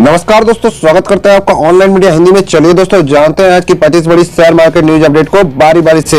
नमस्कार दोस्तों, स्वागत करते हैं आपका ऑनलाइन मीडिया हिंदी में। चलिए दोस्तों, जानते हैं आज की 25 बड़ी शेयर मार्केट न्यूज अपडेट को बारी बारी से।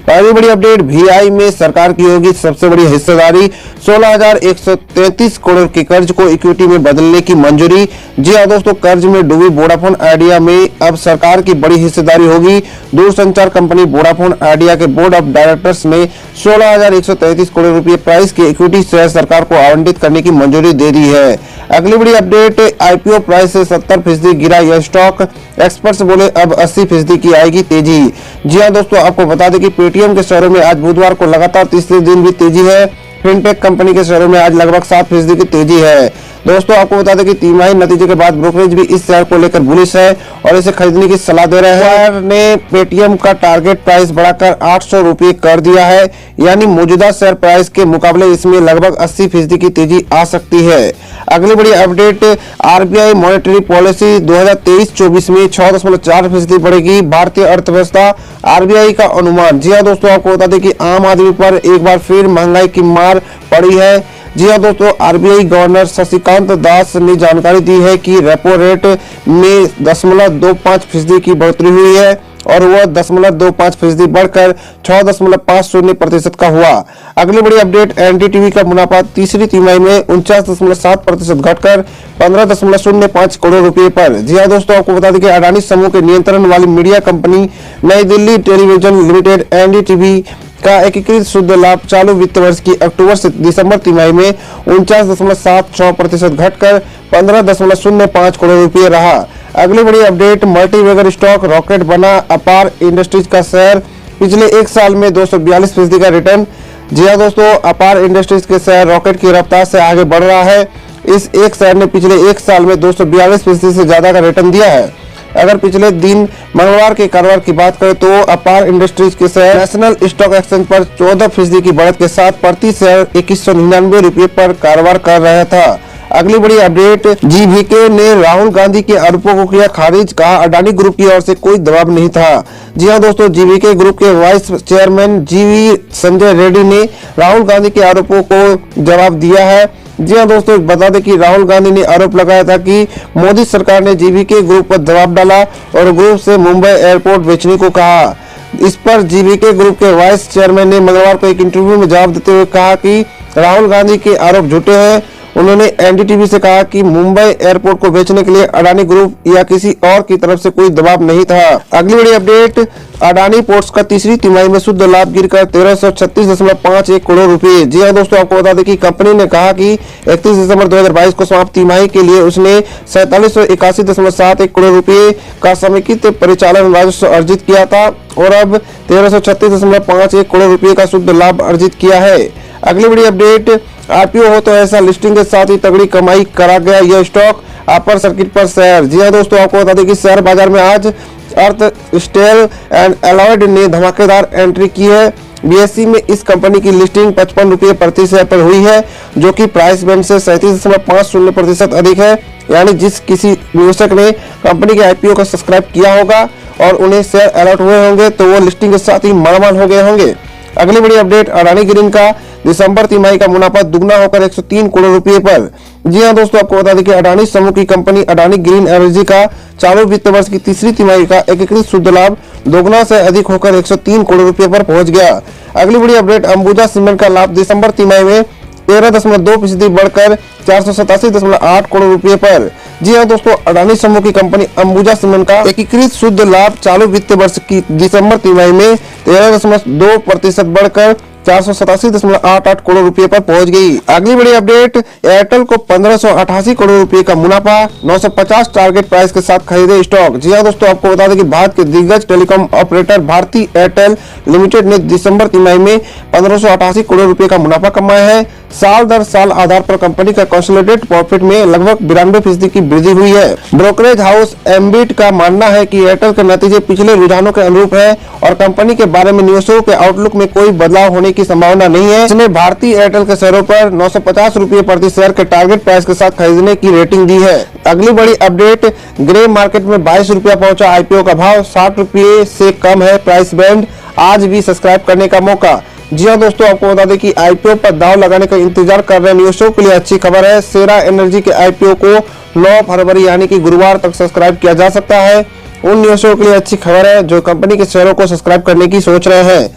पहली बड़ी अपडेट, VI में सरकार की होगी सबसे बड़ी हिस्सेदारी। 16,133 करोड़ के कर्ज को इक्विटी में बदलने की मंजूरी। जी हाँ दोस्तों, कर्ज में डूबी वोडाफोन आइडिया में अब सरकार की बड़ी हिस्सेदारी होगी। दूरसंचार कंपनी वोडाफोन आइडिया के बोर्ड ऑफ डायरेक्टर्स ने 16,133 करोड़ रुपए प्राइस के इक्विटी शेयर सरकार को आवंटित करने की मंजूरी दे दी है। अगली बड़ी अपडेट, IPO प्राइस से 70% गिरा यह स्टॉक। एक्सपर्ट्स बोले अब 80% की आएगी तेजी। जी हाँ दोस्तों, आपको बता दें कि पेटीएम के शेयरों में आज बुधवार को लगातार तीसरे दिन भी तेजी है। फिनटेक कंपनी के शेयरों में आज लगभग 7% की तेजी है। दोस्तों, आपको बता दें कि तिमाही नतीजे के बाद ब्रोकरेज भी इस शेयर को लेकर बुलिश है और इसे खरीदने की सलाह दे रहे हैं। शेयर ने पेटीएम का टारगेट प्राइस बढ़ाकर 800 रुपये कर दिया है, यानी मौजूदा शेयर प्राइस के मुकाबले इसमें लगभग 80% की तेजी आ सकती है। अगली बड़ी अपडेट, RBI मॉनेटरी पॉलिसी 2023-24 में 6.4% बढ़ेगी भारतीय अर्थव्यवस्था, RBI का अनुमान। जी हाँ दोस्तों, आपको बता दें कि आम आदमी पर एक बार फिर महंगाई की मार पड़ी है। जी हाँ दोस्तों, RBI गवर्नर शक्तिकांत दास ने जानकारी दी है कि रेपो रेट में 0.25% की बढ़ोतरी हुई है और वह 0.25% बढ़कर 6.50% का हुआ। अगली बड़ी अपडेट, NDTV का मुनाफा तीसरी तिमाही में 49.7% घटकर 15.05 करोड़ रुपए पर। जी हाँ दोस्तों, आपको बता दें कि अडानी समूह के नियंत्रण वाली मीडिया कंपनी नई दिल्ली टेलीविजन लिमिटेड NDTV का एकीकृत शुद्ध लाभ चालू वित्त वर्ष की अक्टूबर से दिसंबर तिमाही में 49.76% घटकर 15.05 करोड़ रुपए रहा। अगली बड़ी अपडेट, मल्टीबैगर स्टॉक रॉकेट बना अपार इंडस्ट्रीज का शेयर, पिछले एक साल में 242% का रिटर्न। जी हाँ दोस्तों, अपार इंडस्ट्रीज के शेयर रॉकेट की रफ्तार से आगे बढ़ रहा है। इस एक शेयर ने पिछले एक साल में 242% से ज्यादा का रिटर्न दिया है। अगर पिछले दिन मंगलवार के कारोबार की बात करें तो अपार इंडस्ट्रीज के शेयर नेशनल स्टॉक एक्सचेंज पर 14% की बढ़त के साथ प्रति शेयर 2199 रुपये पर कारोबार कर रहा था। अगली बड़ी अपडेट, GVK ने राहुल गांधी के आरोपों को किया खारिज, कहा अडानी ग्रुप की ओर से कोई दबाव नहीं था। जी हाँ दोस्तों, GVK ग्रुप के vice chairman GV Sanjay Reddy ने राहुल गांधी के आरोपों को जवाब दिया है। जी हाँ दोस्तों, बता दें कि राहुल गांधी ने आरोप लगाया था कि मोदी सरकार ने GVK ग्रुप पर दबाव डाला और ग्रुप से मुंबई एयरपोर्ट बेचने को कहा। इस पर GVK ग्रुप के वाइस चेयरमैन ने मंगलवार को एक इंटरव्यू में जवाब देते हुए कहा कि राहुल गांधी के आरोप झूठे हैं। उन्होंने NDTV से कहा कि मुंबई एयरपोर्ट को बेचने के लिए अडानी ग्रुप या किसी और की तरफ से कोई दबाव नहीं था। अगली बड़ी अपडेट, अडानी पोर्ट्स का तीसरी तिमाही में शुद्ध लाभ गिरकर 1336.51 करोड़ रुपए। जी हाँ दोस्तों, आपको बता दें कि कंपनी ने कहा कि 31 दिसंबर 2022 को समाप्त तिमाही के लिए उसने 4781.71 करोड़ रुपए का समेकित परिचालन राजस्व अर्जित किया था और अब 1336.51 करोड़ रुपए का शुद्ध लाभ अर्जित किया है। अगली बड़ी अपडेट, IPO हो तो ऐसा लिस्टिंग के साथ ही तगड़ी कमाई करा गया यह स्टॉक, अपर सर्किट पर शेयर। जी हाँ दोस्तों, आपको बता दें कि शेयर बाजार में आज अर्थ स्टेल एंड एलॉयड ने धमाकेदार एंट्री की है। BSE में इस कंपनी की लिस्टिंग 55 रुपये प्रति शेयर पर हुई है, जो कि प्राइस बैंड से 37.50% अधिक है। यानी जिस किसी निवेशक ने कंपनी के IPO को सब्सक्राइब किया होगा और उन्हें शेयर अलॉट हुए होंगे तो वो लिस्टिंग के साथ ही मालामाल हो गए होंगे। अगली बड़ी अपडेट, अडानी ग्रीन का दिसंबर तिमाही का मुनाफा दुगना होकर 103 करोड़ रुपए पर। जी हाँ दोस्तों, आपको बता दें कि अडानी समूह की कंपनी अडानी ग्रीन एनर्जी का चालू वित्त वर्ष की तीसरी तिमाही का एकीकृत शुद्ध लाभ दोगुना से अधिक होकर 103 करोड़ रुपए पर पहुंच गया। अगली बड़ी अपडेट, अंबुजा सीमेंट का लाभ दिसंबर तिमाही में 13.2% बढ़कर 487.8 करोड़ रुपए पर। जी हाँ दोस्तों, अडानी समूह की कंपनी अंबुजा सीमेंट का एकीकृत शुद्ध लाभ चालू वित्त वर्ष की दिसंबर तिमाही में 13.2% बढ़कर 487.88 करोड़ रुपए पर पहुंच गई। अगली बड़ी अपडेट, एयरटेल को 1588 करोड़ रुपए का मुनाफा 950 टारगेट प्राइस के साथ खरीदे स्टॉक। जी हाँ दोस्तों, आपको बता दें कि भारत के दिग्गज telecom operator Bharti Airtel limited ने दिसंबर तिमाही में 1588 करोड़ रुपए का मुनाफा कमाया है। साल दर साल आधार पर कंपनी का कंसोलिडेटेड प्रॉफिट में लगभग 92% की वृद्धि हुई है। ब्रोकरेज हाउस एम्बिट का मानना है कि एयरटेल के नतीजे पिछले रुझानों के अनुरूप है और कंपनी के बारे में निवेशकों के आउटलुक में कोई बदलाव होने की संभावना नहीं है। इसने भारतीय एयरटेल के शेयरों पर 950 रुपए प्रति शेयर के टारगेट प्राइस के साथ खरीदने की रेटिंग दी है। अगली बड़ी अपडेट, ग्रे मार्केट में 22 रुपया पहुंचा IPO का भाव, 60 रुपये से कम है प्राइस बैंड, आज भी सब्सक्राइब करने का मौका। जी हाँ दोस्तों, आपको बता दें कि आईपीओ पर दांव लगाने का इंतजार कर रहे निवेशकों के लिए अच्छी खबर है। सेरा एनर्जी के आईपीओ को 9 फरवरी यानी कि गुरुवार तक सब्सक्राइब किया जा सकता है। उन निवेशकों के लिए अच्छी खबर है जो कंपनी के शेयरों को सब्सक्राइब करने की सोच रहे हैं।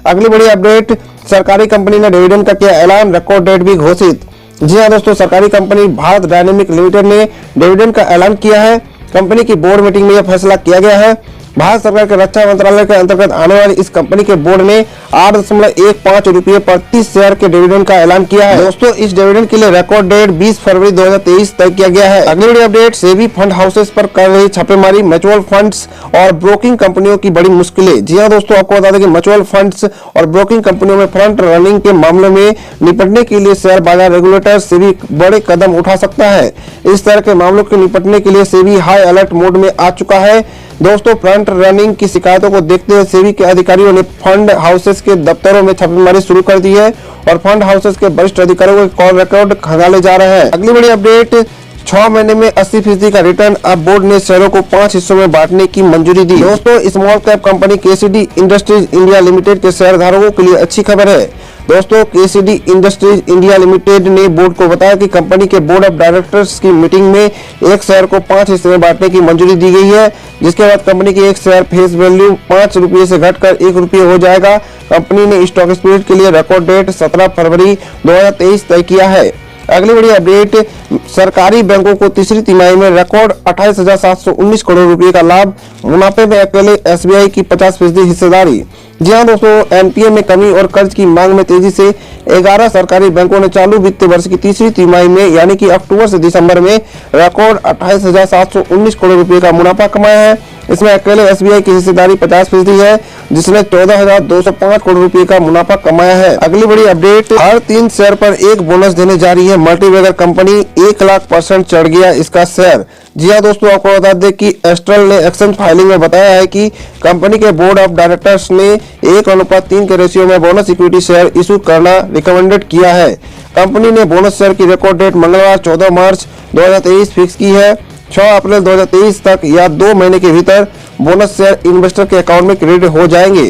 अगली बड़ी अपडेट, सरकारी कंपनी ने डिविडेंड का किया ऐलान, रिकॉर्ड डेट भी घोषित। जी हाँ दोस्तों, सरकारी कंपनी भारत डायनेमिक लिमिटेड ने डिविडेंड का ऐलान किया है। कंपनी की बोर्ड मीटिंग में यह फैसला किया गया है। भारत सरकार के रक्षा मंत्रालय के अंतर्गत आने वाली इस कंपनी के बोर्ड ने 8.15 रुपये प्रति शेयर के डिविडेंड का ऐलान किया है। दोस्तों, इस डिविडेंड के लिए रिकॉर्ड डेट 20 फरवरी 2023 तय किया गया है। अगली बड़ी अपडेट, सेबी फंड हाउसेस पर कर रही छापेमारी, म्यूचुअल फंड्स और ब्रोकिंग कंपनियों की बड़ी मुश्किलें। जी हाँ दोस्तों, आपको बता दें कि म्यूचुअल फंड्स और ब्रोकिंग कंपनियों में फ्रंट रनिंग के मामले में निपटने के लिए शेयर बाजार रेगुलेटर सेबी बड़े कदम उठा सकता है। इस तरह के मामलों के निपटने के लिए सेबी हाई अलर्ट मोड में आ चुका है। दोस्तों, फ्रंट रनिंग की शिकायतों को देखते हुए सेबी के अधिकारियों ने फंड हाउसेस के दफ्तरों में छापेमारी शुरू कर दी है और फंड हाउसेस के वरिष्ठ अधिकारियों के कॉल रिकॉर्ड खंगाले जा रहे हैं। अगली बड़ी अपडेट, 6 महीने में 80% का रिटर्न, अब बोर्ड ने शेयरों को 5 हिस्सों में बांटने की मंजूरी दी। दोस्तों, small cap company KCD industries India limited के शेयर धारकों के लिए अच्छी खबर है। दोस्तों, केसीडी इंडस्ट्रीज इंडिया लिमिटेड ने बोर्ड को बताया कि कंपनी के बोर्ड ऑफ डायरेक्टर्स की मीटिंग में एक शेयर को 5 हिस्से में बांटने की मंजूरी दी गई है, जिसके बाद कंपनी की एक शेयर फेस वैल्यू 5 रुपये से घटकर 1 रुपये हो जाएगा। कंपनी ने स्टॉक स्प्लिट के लिए रिकॉर्ड डेट 17 फरवरी 2023 तय किया है। अगली बड़ी अपडेट, सरकारी बैंकों को तीसरी तिमाही में रिकॉर्ड 28,719 करोड़ रुपए का लाभ, मुनाफे में अकेले एसबीआई की 50% हिस्सेदारी। जी हाँ दोस्तों, एनपीए में कमी और कर्ज की मांग में तेजी से 11 सरकारी बैंकों ने चालू वित्तीय वर्ष की तीसरी तिमाही में यानी कि अक्टूबर से दिसंबर में रिकॉर्ड 28,719 करोड़ रुपए का मुनाफा कमाया है। इसमें अकेले एसबीआई की हिस्सेदारी 50% है, जिसने 14,205 करोड़ रुपए का मुनाफा कमाया है। अगली बड़ी अपडेट, हर 3 शेयर पर एक बोनस देने जा रही है मल्टीबैगर कंपनी, 1,00,000% चढ़ गया इसका शेयर। जी हाँ दोस्तों, आपको बता दें कि एस्ट्रल ने एक्सचेंज फाइलिंग में बताया है कि कंपनी के बोर्ड ऑफ डायरेक्टर्स ने 1:3 के रेशियो में बोनस इक्विटी शेयर इशू करना रिकमेंडेड किया है। कंपनी ने बोनस शेयर की रिकॉर्ड डेट मंगलवार 14 मार्च 2023 फिक्स की है। 6 अप्रैल 2023 तक या 2 महीने के भीतर बोनस शेयर इन्वेस्टर के अकाउंट में क्रेडिट हो जाएंगे।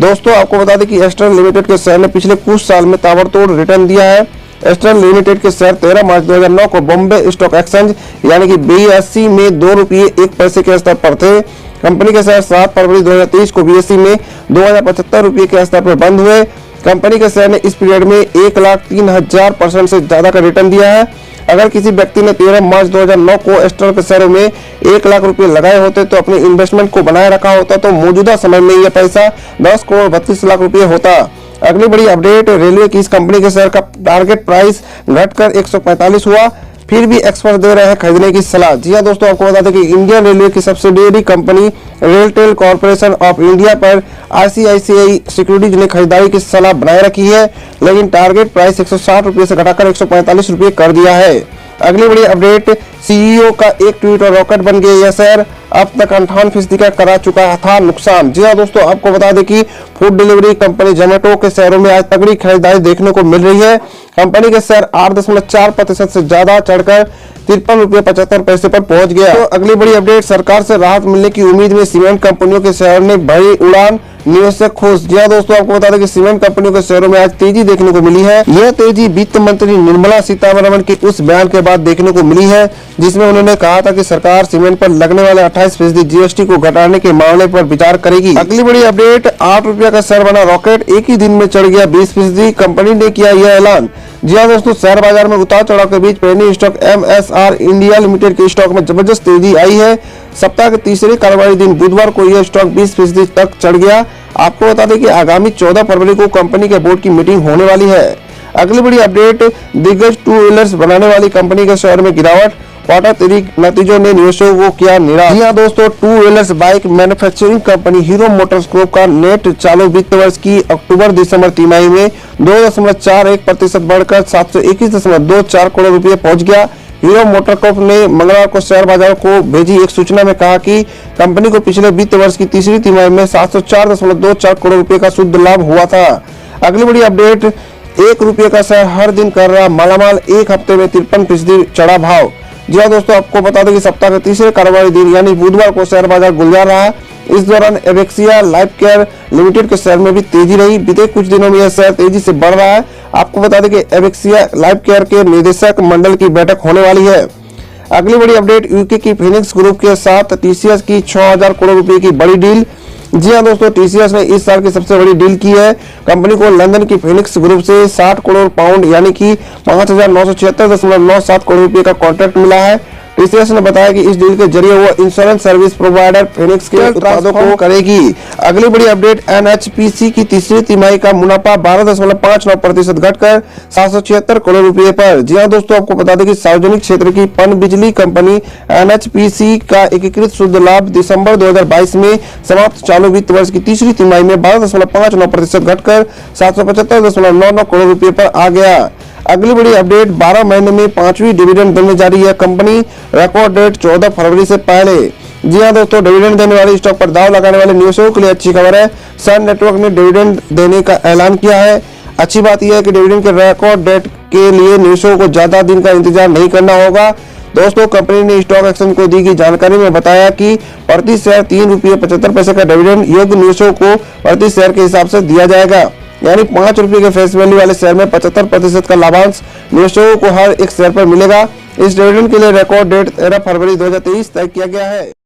दोस्तों, आपको बता दें कि एस्ट्रल लिमिटेड के शेयर ने पिछले कुछ साल में ताबड़तोड़ रिटर्न दिया है। एस्ट्रल लिमिटेड के शेयर 13 मार्च 2009 को बॉम्बे स्टॉक एक्सचेंज यानी कि BSE में 2 रुपये 1 पैसे के स्तर पर थे। कंपनी के शेयर 7 फरवरी 2023 को BSE में 2075 रुपये के स्तर पर बंद हुए। कंपनी के शेयर ने इस पीरियड में 1,03,000% से ज्यादा का रिटर्न दिया है। अगर किसी व्यक्ति ने 13 मार्च 2009 को एस्ट्रल के शेयरों में 1 लाख रुपए लगाए होते तो अपने इन्वेस्टमेंट को बनाए रखा होता तो मौजूदा समय में यह पैसा 10 करोड़ 32 लाख रुपए होता। अगली बड़ी अपडेट, रेलवे की इस कंपनी के शेयर का टारगेट प्राइस घटकर 145 हुआ, फिर भी एक्सपर्ट दे रहे हैं खरीदने की सलाह। जी हाँ दोस्तों, आपको बता दें कि इंडियन रेलवे की subsidiary company RailTel corporation of India पर ICICI सिक्योरिटीज ने खरीदारी की सलाह बनाए रखी है, लेकिन टारगेट प्राइस 160 रुपये से घटाकर 145 रुपये कर दिया है। अगली बड़ी अपडेट, CEO का एक ट्वीट और रॉकेट बन गया यह शेयर, अब तक 58% का करा चुका था नुकसान। जी हाँ दोस्तों, आपको बता दें कि फूड डिलीवरी कंपनी जोमेटो के शेयरों में आज तगड़ी खरीदारी देखने को मिल रही है। कंपनी के शेयर 8.4% से ज्यादा चढ़कर 53 रुपये 75 पैसे पर पहुंच गया। तो अगली बड़ी अपडेट, सरकार से राहत मिलने की उम्मीद में सीमेंट कंपनियों के शेयर ने भरी उड़ान, निवेशक खुश। जी हाँ दोस्तों, आपको बता दें कि सीमेंट कंपनियों के शेयरों में आज तेजी देखने को मिली है। यह तेजी वित्त मंत्री निर्मला सीतारमण के उस बयान के बाद देखने को मिली है जिसमें उन्होंने कहा था कि सरकार सीमेंट पर लगने वाले 28% GST को घटाने के मामले पर विचार करेगी। अगली बड़ी अपडेट, 8 रुपये का शेयर बना रॉकेट, एक ही दिन में चढ़ गया 20%। कंपनी ने किया यह ऐलान। जी हाँ दोस्तों, शेयर बाजार में उतार चढ़ाव के बीच penny stock MSR India limited के स्टॉक में जबरदस्त तेजी आई है। सप्ताह के तीसरे कारोबारी दिन बुधवार को यह स्टॉक 20% तक चढ़ गया। आपको बता दें कि आगामी 14 फरवरी को कंपनी के बोर्ड की मीटिंग होने वाली है। अगली बड़ी अपडेट, दिग्गज 2 व्हीलर्स बनाने वाली कंपनी के शेयर में गिरावट, क्वार्टर 3 नतीजों ने निवेशकों को किया निराश। जी हाँ दोस्तों, 2 wheelers bike manufacturing company hero Motors group का नेट चालू वित्त वर्ष की अक्टूबर दिसंबर तिमाही में 2.41% बढ़कर 721.24 करोड़ रुपए पहुंच गया। हीरो मोटर कॉर्प ने मंगलवार को शेयर बाजार को भेजी एक सूचना में कहा कि कंपनी को पिछले वित्त वर्ष की तीसरी तिमाही में 704.24 करोड़ रुपए का शुद्ध लाभ हुआ था। अगली बड़ी अपडेट, 1 रुपये का शेयर हर दिन कर रहा मालामाल, एक हफ्ते में 53% चढ़ा भाव। जी हाँ दोस्तों, आपको बता दें कि सप्ताह के तीसरे कारोबारी दिन यानी बुधवार को शेयर बाजार गुलजार रहा। इस दौरान एवेक्सिया लाइफ केयर लिमिटेड के शेयर में भी तेजी रही। बीते कुछ दिनों में यह शेयर तेजी से बढ़ रहा है। आपको बता दें कि एवेक्सिया लाइफ केयर के निदेशक मंडल की बैठक होने वाली है। अगली बड़ी अपडेट, यूके की फिनिक्स ग्रुप के साथ टीसीएस की 6,000 करोड़ रुपए की बड़ी डील। जी हां दोस्तों, टीसीएस ने इस साल की सबसे बड़ी डील की है। कंपनी को लंदन की फिनिक्स ग्रुप से 60 करोड़ पाउंड यानी कि 5,976.97 करोड़ रुपए का कॉन्ट्रैक्ट मिला है। टीसीएस ने बताया कि इस डील के जरिए वो इंश्योरेंस सर्विस प्रोवाइडर फिनिक्स के उत्पादों को करेगी। अगली बड़ी अपडेट, एनएचपीसी की तीसरी तिमाही का मुनाफा 12.59% घटकर 776 करोड़ रुपए पर। जी हां दोस्तों, आपको बता दें कि सार्वजनिक क्षेत्र की पनबिजली कंपनी एनएचपीसी का एकीकृत शुद्ध लाभ दिसंबर 2022 में समाप्त चालू वित्त वर्ष की तीसरी तिमाही में 12.59% घटकर 775.99 करोड़ रुपए पर आ गया। अगली बड़ी अपडेट, 12 महीने में 5वीं डिविडेंड देने जा रही है कंपनी, रिकॉर्ड डेट 14 फरवरी से पहले। जी हां दोस्तों, डिविडेंड देने वाले स्टॉक पर दांव लगाने वाले निवेशकों के लिए अच्छी खबर है। सन नेटवर्क ने डिविडेंड देने का ऐलान किया है। अच्छी बात यह है कि डिविडेंड के रिकॉर्ड डेट के लिए निवेशकों को ज्यादा दिन का इंतजार नहीं करना होगा। दोस्तों, कंपनी ने स्टॉक एक्सचेंज को दी गई जानकारी में बताया कि प्रति शेयर 3 रुपये 75 पैसे का डिविडेंड योग्य निवेशकों को प्रति शेयर के हिसाब से दिया जाएगा। यानी 5 रुपए के फेस वैल्यू वाले शेयर में 75% का लाभांश निवेशकों को हर एक शेयर पर मिलेगा। इस डिविडेंड के लिए रिकॉर्ड डेट 13 फरवरी 2023 तय किया गया है।